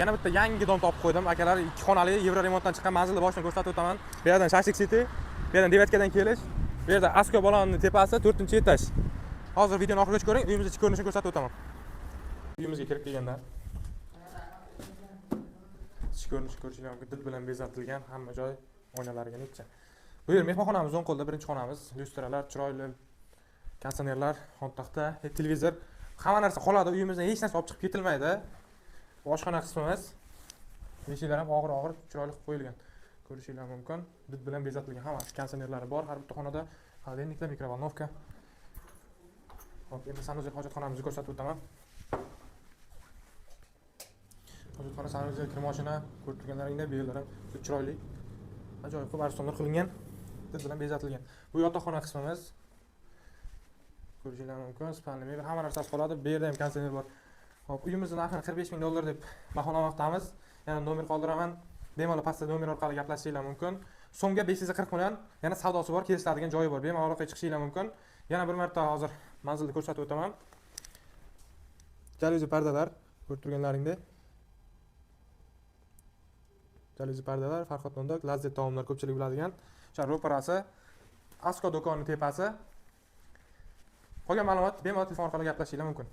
Yana bitta yangi dom topib qo'ydim. Akalar 2 xonali Yevro remontdan chiqqan manzilni boshini ko'rsatib o'taman. Bu yerdan Shashlik City, bu yerdan Devetkadan kelish, bu yerda Asko balonining tepasi 4-etaj. Hozir videoni oxirigacha ko'ring, uyimizning ichki ko'rinishini ko'rsatib o'taman. Uyimizga kirib kelganda ichki ko'rinishni ko'rishingiz mumkin. Did bilan bezatilgan, hamma joy oynalariga netcha. Bu yer mehmonxonamiz, o'ng qo'lda birinchi xonamiz. Lyustralar, chiroyli konditsionerlar, xon taxta, televizor, hamma narsa qoladi. Uyimizdan hech narsa olib chiqib ketilmaydi. Oshxona qismimiz. Eshiklar ham og'ir chiroyli qilib qo'yilgan. Ko'rishingiz mumkin. Did bilan bezatilgan, hamma konditsionerlari bor. Har bitta xonada xolodilniklar, mikrovolnovka. Hop, endi sanuzel hojatxonamizni ko'rsatib o'taman. Hojatxona sanuzel kir mashina ko'rib turganlaringdek, bu yerlar ham chiroyli. Ajoyib qilib arzonlar qilingan. Did bilan bezatilgan. Bu yotoqxona qismimiz. Ko'rishingiz mumkin. Spalni mebel, hamma narsasi qoladi. Bu yerda ham konditsioner bor. Hop, uyimizning narxini $45,000 deb baholamoqdamiz. Yana nomer qoldiraman. Bemalol pastda nomer orqali gaplashishinglar mumkin. So'mga 540 million, yana savdosi bor, kelishadigan joyi bor. Bemalol aloqaga chiqishinglar mumkin. Yana bir marta hozir manzilni ko'rsatib o'taman. Jaluzi pardalar ko'rib turganlaringdek. Jaluzi pardalar, Farhod Nondak, lazzat taomlar ko'pchilik biladigan. O'sha ro'parasi, Asko do'konining tepasi. Qolgan ma'lumot bemalol telefon orqali gaplashishinglar mumkin.